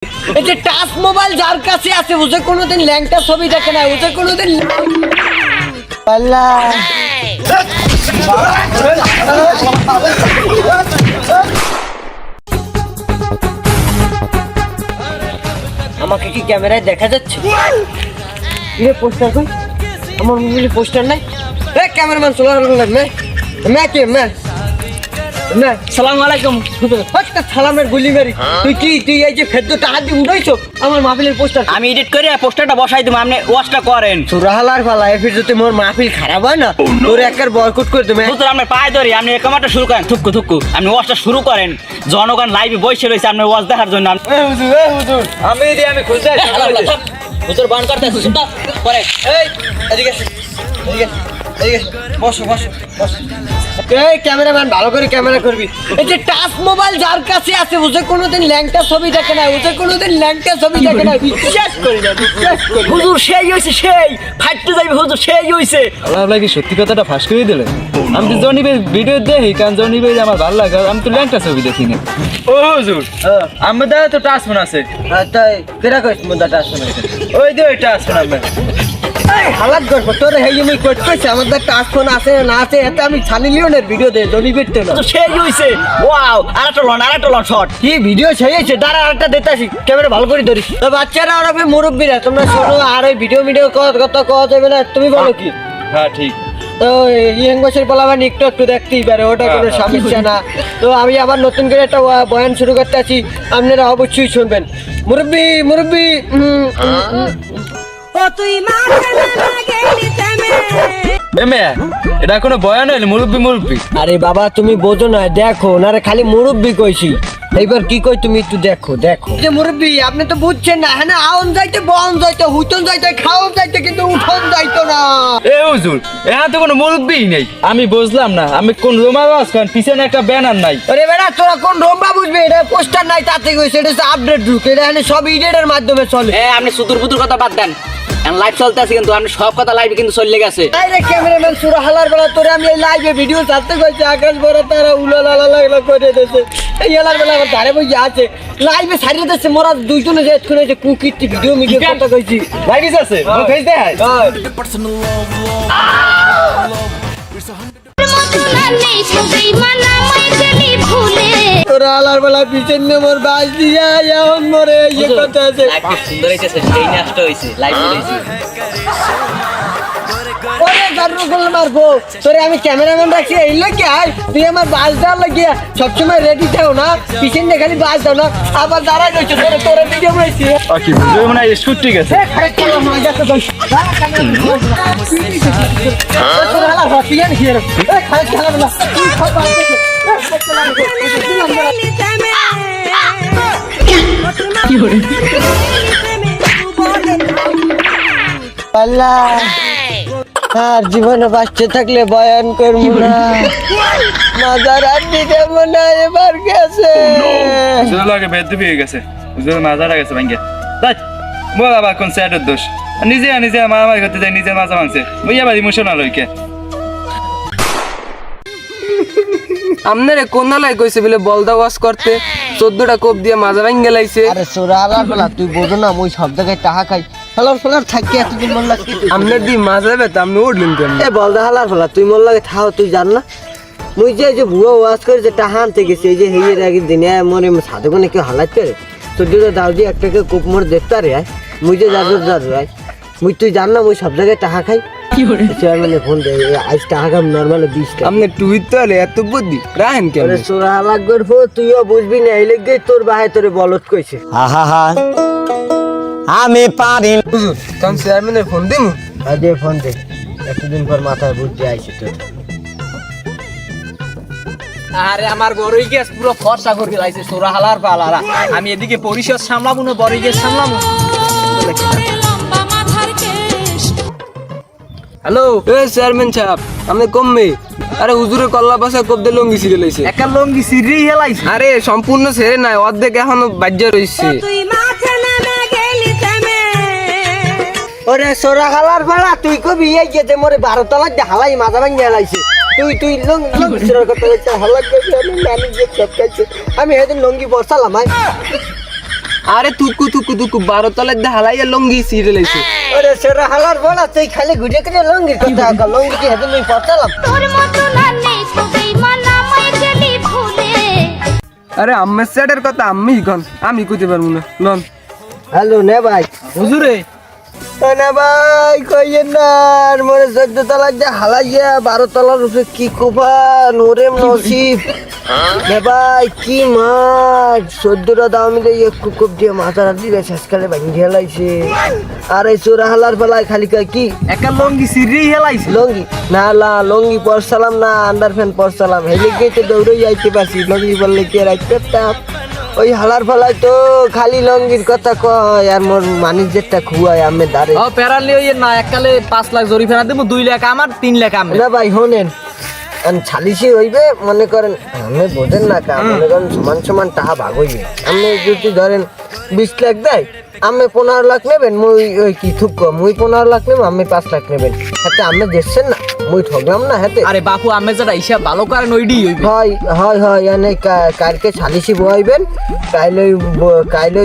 এই যে touch mobile যার কাছে আছে ওজে কোনোদিন ল্যাংটা ছবি দেখে না, ওজে কোনোদিন আল্লাহ আমাকে কি ক্যামেরায় দেখা যাচ্ছে? ये पोस्टर कौन? আমার মোবাইলে পোস্টার নাই। এ ক্যামেরাম্যান চলে আসলেন না? मैं সালাম আলাইকুম। একটা সালামের গুলি মারি। তুই এই যে ফেদ্দ টাকা দিয়ে উড়াইছো আমার মাহফিলের পোস্টার। আমি এডিট করে পোস্টারটা বসাই দিই, আপনি ওয়াশটা করেন। সুরাহালার ফালা এফির যদি মোর মাহফিল খারাপ হয় না তোর একবার বয়কট করে দেবে। হুজুর আপনি পায়ে ধরি, আপনি কামাটা শুরু করেন, থুক্কু থুক্কু আপনি ওয়াশটা শুরু করেন। জনগণ লাইভে বসে রয়েছে আপনার ওয়াশ দেখার জন্য। হুজুর আমি খুঁজতে হুজুর বান করতে শুনতা করে এই এদিকে বসো এই ক্যামেরাম্যান ভালো করে ক্যামেরা করবি। এই যে টাচ মোবাইল যার কাছে আছে ওজে কোনোদিন ল্যাংটা ছবি দেখে না, ওজে কোনোদিন ল্যাংটা ছবি দেখে না। বিশ্বাস করি না। হুজুর সেই হইছে, সেই ফাইটতে যাইবে হুজুর, সেই হইছে। আল্লাহ কি সত্যি কথাটা ফাঁস করে দিলেন? আমি তো জনি ভাই ভিডিও দেখি, কারণ জনি ভাই আমার ভালো লাগে, আমি তো ল্যাংটা ছবি দেখি না। ও হুজুর আমার দাদা তো টাচ ফোন আছে। তাই কেরা কইছ মোদা টাচ ফোন আছে? ওই যে ওই টাচ ফোন আমার হালাত করব তোর হেই আমি কইট কইছে আমাদের টাচ ফোন আছে না আছে এতে আমি ছানি লিওনের ভিডিও দে জনি বেটতে না। তো সেই হইছে। ওয়াও আরেকটা লন শট। কি ভিডিও সেই হইছে? দাঁড়া আরেকটা দিতাছি, ক্যামেরা ভালো করে ধরিস। তো বাচ্চারা আর আমি মুরব্বিরা তোমরা শোনো, আর ওই ভিডিও কথা কওয়া যাবে না। তুমি বলো কি? হ্যাঁ ঠিক। তো ইয়ং বয়সের বলাবান একটু দেখতেই পারে, ওটা কোনো সমস্যা না। তো আমি আবার নতুন করে একটা বয়ান শুরু করতে আছি, আপনারা অবশ্যই শুনবেন। মুরব্বি ও তুই মাঠে না গেলি তেমে এমে এটা কোনো বয়ান হইল? মুরব্বি আরে বাবা তুমি বোঝো না, দেখো না রে, খালি মুরব্বি কইছি। এইবার কি কই তুমি একটু দেখো যে মুরব্বি আপনি তো বুঝছেন না। হ্যাঁ আউন যাইতে বন যাইতে হুতন যাইতে খাওন যাইতে কিন্তু উঠন যাইতো না। এ হুজুর এখানে তো কোনো মুরব্বিই নেই। আমি বুঝলাম না, আমি কোন রোমা বাস খান, পিছনে একটা ব্যানার নাই। আরে বেটা তোরা কোন রোম্বা বুঝবি? এটা পোস্টার নাই তাতে কইছে, এটা হচ্ছে আপডেট যুগ, এটা এখানে সব এডিটের মাধ্যমে চলে। আপনি সুদূর বুদুর কথা বাদ দেন, লাইভ চলতে আছে কিন্তু আপনি সব কথা লাইভে কিন্তু চলে গেছে। আরে ক্যামেরাম্যান সুরা হালার বেলা তোরে আমি লাইভে ভিডিও ছাড়তে কইছি, আকাশ বড় তারা উলালালা লাগলা করে দিয়েছে। এই হালার বেলা আমার ধারে বই আছে লাইভে ছাড়িয়ে দিয়েছে। মোরা দুইজনে যে এতক্ষণ যে কুকিটি ভিডিও কথা কইছি লাইভ আছে ও ফেস দেখায়। তোরা হালার বেলা পিছন নে মোর বাস দিয়া এখন মরে ইয়ে কথা আছে। লাইভ সুন্দর হইছে, সেই নষ্ট হইছে, লাইভ হইছে। ওরে গারু গোল মারবো তোরে আমি ক্যামেরাম্যান রাখছি এই লোকে আয় তুই আমার বাস দেওয়ার লাগিয়া সবসময় রেডি থাও না, পিছন দিয়ে খালি বাস দাও না, আবার দাঁড়াই রয়েছে তোরে ভিডিও বানাইছি। কি ভিডিও মানে শুট ঠিক আছে। আর জীবনে বাঁচতে থাকলে বয়ান করবো না, মাজার আড্ডি দেবো না, এবার গেছে বুঝতে লাগে বেদ পেয়ে গেছে, বুঝতে মাজারা গেছে ভাঙ্গে। তাই বল আবার কোন স্যারের দোষ? নিজে মারামারি করতে যাই, নিজে মাজা ভাঙছে বুঝিয়া বাড়ি ইমোশনাল হইকে। আমনারে কোনালাই কইছে বলে বলদা ওয়াশ করতে 14টা কোপ দিয়ে মাজা ভাঙ গেলাইছে। আরে সোরা আলার বলা তুই বোঝো না, মুই সব জায়গায় টাকা খাই হালার থাকি এতদিন মন লাগছে আমনের দি মাজা বেত আমনে উঠলেন কেন? এ বলদা হালার বলা তুই মন লাগে থাও, তুই জান না মুই যে ভুয়া ওয়াশ করে যে টাকা আনতে গেছি, এই যে হেয়ের আগের দিনে মনে সাধে কোনে কেউ হালাত করে তোর যদি দাও দিয়ে একটাকে কোপ মোর দেখতে আরে মুই যে যার মুই তুই জান না মুই সব জায়গায় টাকা খাই। চেয়ারম্যানে ফোন দে আজ টাকা কাম নর্মাল 20 টাকা। আমনে টুইট তো এত বুদ্ধি রাহেন কেন? আরে সোরা হালাক গরফ তুইও বুঝবি না, এই লেগে তোর বাহে তোরে বলত কইছে। আমি পারি হুজুর তখন চেয়ারম্যানের ফোন দিমু। আজ ফোন দে, এতদিন পর মাথায় বুদ্ধি আইছে তোর। আরে আমার বড়ই গ্যাস পুরো ফর্সা করে লাইছে সোরা হালার পালারা। আমি এদিকে পরিষদ সামলাবো না, বড়ই গ্যাস সামলাবো। হ্যালো এ চেয়ারম্যান সাহেব আমনে কমবে? আরে হুজুরে কল্লা পাশে কোপ দিয়ে লঙ্গি ছিঁড়ে লাইছে। একটা লঙ্গি সিরি হেলাইছে। আরে সম্পূর্ণ ছেড়ে নাই, অর্ধেক এখনো বাজ্যা রইছে। তুই মাঠে না গেলি তেমে ওরে সোরা হালার পালা তুই কবি এই যেতে মোরে 12 তলাক দে হালাই মাজা ভাঙে লাইছে। তুই লং সিরার কথা বলছ হালাক করে আমি যে সব কাছে আমি হেদিন লঙ্গি বসালাম। আরে তুকু তুকু তুকু 12 তলায় দে হালাইয়া লঙ্গি ছিঁড়ে লাইছে। ওরে সোরা হালার বলা তুই খালি ঘুরে ঘুরে লঙ্গির কথা কর লঙ্গি কি হেতু মুই পড়তালাম তোর মতো না নেই তো বেঈমান আমায় গেলি ভুলে আরে আম্মের সেটের কথা আমি কন আমি কইতে পারবো না লন। হ্যালো নে ভাই হুজুরে না ভাই কইয়েন না আর মোরে 14 তলায় যে হালাইয়া 12 তলার উপরে কি কোপা নোরে নসিব নে ভাই কি মাছ 14টা দাম দিয়ে এক কুকুপ দিয়ে মাথা রাখি রে শেষকালে ভাঙিয়ে লাইছে আর এই চোরা হালার বেলায় খালি কয় কি একটা লঙ্গি সিরি হেলাইছে। লঙ্গি না লা লঙ্গি পরসালাম না আন্ডার ফ্যান পরসালাম হেলে গিয়ে তো দৌড়ে যাইতে পারছি লঙ্গি বললে কি রাখতে তাপ ওই হালার ফলায় তো খালি লঙ্গির কথা কয় আর মোর মানিজ্যেরটা খুয়ায় আমি দাঁড়ে ও প্যারালি ওই না এককালে 5 লাখ জরিফানা দেব 2 লাখ আমার 3 লাখ আমি। না ভাই শোনেন ছালিশি হইবে মনে করেন আমি বোঝেন না কা মনে করেন সমান সমান টাকা ভাগ হইবে আপনি যদি ধরেন 20 লাখ দেয় আমি 15 লাখ নেবেন মুই ওই কি থুক মুই 15 লাখ নেব আমি 5 লাখ নেবেন হাতে আমি দেখছেন না মুই ঠগলাম না হাতে আরে বাপু আমি যেটা হিসাব ভালো করেন ওইডি হইবে। হয় হয় হয় এনে কালকে সালিশি বইবেন কাইলে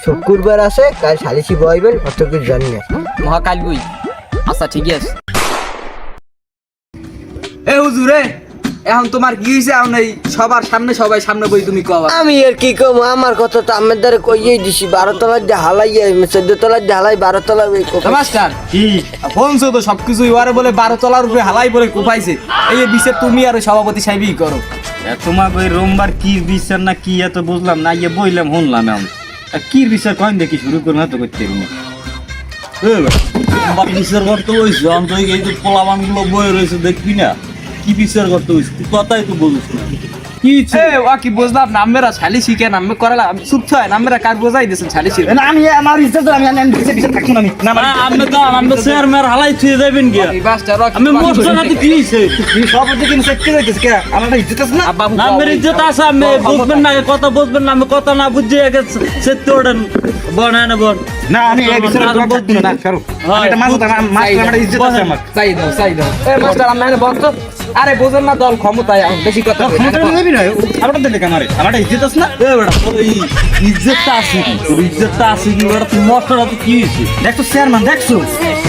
শুক্রবার আছে কাল সালিশি বইবেন অত কিছু জানি না মহাকাল বই আচ্ছা ঠিক আছে। এ হুজুরে এখন তোমার কি হইছে এখন এই সবার সামনে সবাই সামনে বই তুমি কও আমি আর কি কম আমার কথা তো আমার দ্বারা কইয়েই দিছি 12 তলার যে হালাই 14 তলার যে হালাই 12 তলার ওই মাস্টার কি বলছো তো সবকিছু ওয়ারে বলে 12 তলার উপরে হালাই বলে কোপাইছে এই বিষয়ে তুমি আর সভাপতি সাহেবই করো। তোমার ওই রোমবার কি বিচার না কি এত বুঝলাম না ইয়ে বইলাম শুনলাম এখন কি বিচার কয়েন দেখি শুরু করবো তো করতে বিচার করতে হয়েছে অন্তত এই যে পোলাবান গুলো বয়ে রয়েছে দেখবি না কি বিচার করতে হয়েছে কথাই তো বলিস না কি কি বুঝলাম নামেরা সালিশি কেন আমি করালাম আমি চুপ ছয় নামেরা কার বোঝাই দিয়েছেন সালিশি আমি আমার ইজ্জত আমি বিচার থাকছো না আমি তো আমরা স্যার মের হালাই থুয়ে যাবেন কি আমি মোস্ট না তো কি হইছে তুই সভাপতি কিন সেট করে দিস কে আমার ইজ্জত আছে না আমার ইজ্জত আছে আমি বুঝবেন না কথা বুঝবেন না আমি কথা না বুঝে আগে সেট তোড়েন বনানা বন না আমি এই বিচার করতে না করো এটা মাঝে আমার ইজ্জত আছে আমার চাই দাও এ মাস্টার আমি বলতো আরে বুঝেন না দল ক্ষমতায় বেশি কথা নেবি না আমার দেখে আমার ইজ্জত আছে না এ বেটা এই ইজ্জতটা আছে কি তোর ইজ্জতটা আছে কি বেটা তুই মস্টরা তো কি হইছে দেখছো চেয়ারম্যান দেখছো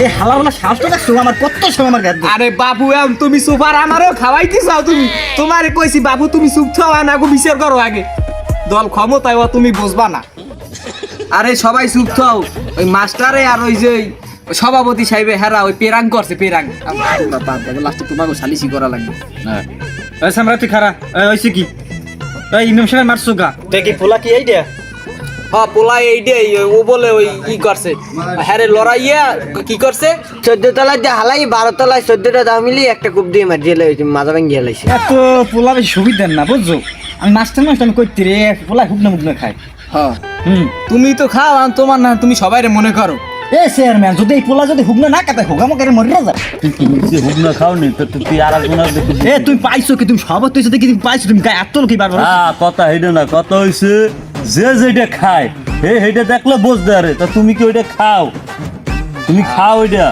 এই হালাওয়ালা সাহসটা দেখছো আমার কত সময় আমার গায়ে আরে বাবু তুমি সুপার আমারও খাওয়াইতে চাও তুমি তোমারে কইছি বাবু তুমি চুপ থাও না গো বিচার করো আগে দল ক্ষমতায় তুমি বুঝবা না। আরে সবাই চুপ থাও ওই মাস্টারে আর ওই যে সভাপতি সাহেবে হেরা ওই পেরাং করছে পেরাং লাস্টে তোমাকে সালিশি করা লাগবে। হ্যাঁ এই সামরাতি খারা হইছে কি এই ইমাম সাহেব মারছো গা দেখি পোলা কি এইটা হ্যাঁ পোলাই এইটাই ও বলে ওই কি করছে হ্যারে লড়াইয়া কি করছে 14 তলার যে হালাই 12 তলায় 14টা দাম মিলিয়ে একটা কূপ দিয়ে মার জেলে হইছে মাথা ভাঙিয়ে লাইছে এত পোলা বেশি সুবিধা না বুঝছো আমি মাস্টার আমি কইতে রে পোলা হুকনা মুকনা খাই হ্যাঁ তুমি তো খাও আর তোমার না তুমি সবাইরে মনে করো এ চেয়ারম্যান যদি এই পোলা যদি হুকনা না কাটে হুকামো করে মরে যা তুই কি নিচে হুকনা খাও নি তো তুই আর একজনের দেখি এ তুমি পাইছো কি তুমি সভাপতি হইছো দেখি তুমি পাইছো তুমি গায়ে আত্মল কি বারবার কথা হইলো না কথা হইছে যে যেটা খায় হেইটা দেখলে বুঝতে আরে তা তুমি কি ওইটা খাও তুমি খাও ওইটা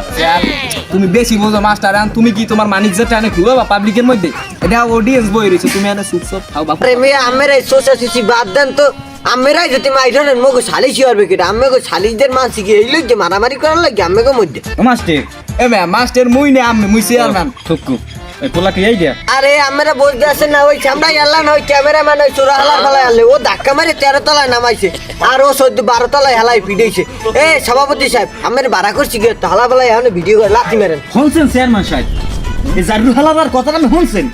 তুমি বেশি বোঝো মাস্টার আর তুমি কি তোমার মানিজ্যের টানে খুঁজো বা পাবলিকের মধ্যে এটা অডিয়েন্স বই রয়েছে তুমি এনে চুপ চুপ খাও বাপু আরে মেয়ে আমের এই সোসাসিসি বাদ দেন তো আমেরাই যদি মাইরনের মগো সালিশি হবে কি আমি গো সালিশদের মান শিখে এই লইগে মারামারি করার লাগে আমি গো মধ্যে মাস্টার এ মে মাস্টার মুই নে আমি মুই চেয়ারম্যান থুকু এই পোলা কি এই দিয়া আরে আমরা বলতে আসেন না ওই চামড়াই আল্লাহ না ওই ক্যামেরাম্যান ওই চোরা হালার ফেলায় আনলে ও ধাক্কা মারে 13 তলায় নামাইছে আর ও 12 তলায় হেলাই পিটাইছে এ সভাপতি সাহেব আমার বাড়া করছি গে হালা ফেলায় এখন ভিডিও করে লাথি মারেন শুনছেন চেয়ারম্যান সাহেব এই জারু হালার কথা আমি শুনছেন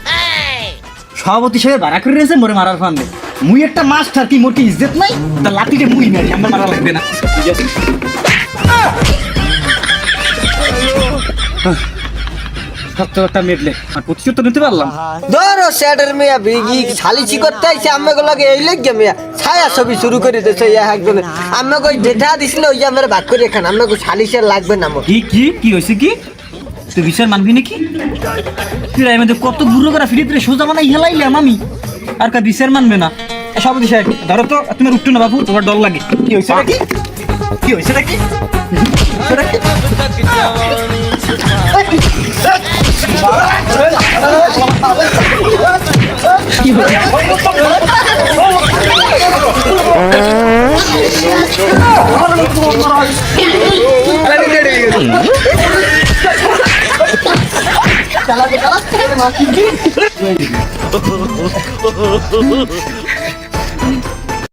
সভাপতি সাহেব ভাড়া করে রয়েছে মোরে মারার ফান্দে মুই একটা মাস্টার কি মোর কি ইজ্জত নাই তা লাঠিতে মুই মারি আমার মারা লাগবে না ঠিক আছে সত্যটা মেটলে আর প্রতিশোধ তো নিতে পারলাম ধরো স্যাডের মেয়া বিগি সালিশি করতে আইছে আমি গো লাগে এই লাগে মেয়া ছায়া ছবি শুরু করে দিতেছে একজনে আমি কই ডেটা দিছিল ওই আমরা ভাগ করে খান আমি কই সালিশের লাগবে না মোর কি হয়েছে কি তুই বিচার মানবি নাকি তুই আমাদের কত গুরু করা ফিরে সোজা বানাই হেলাইলাম আমি আর কা বিচার মানবে না সভাপতি সাহেব ধরো তো তুমি উঠতো না বাবু তোমার ডর লাগে কি হয়েছে নাকি কি হয়েছে নাকি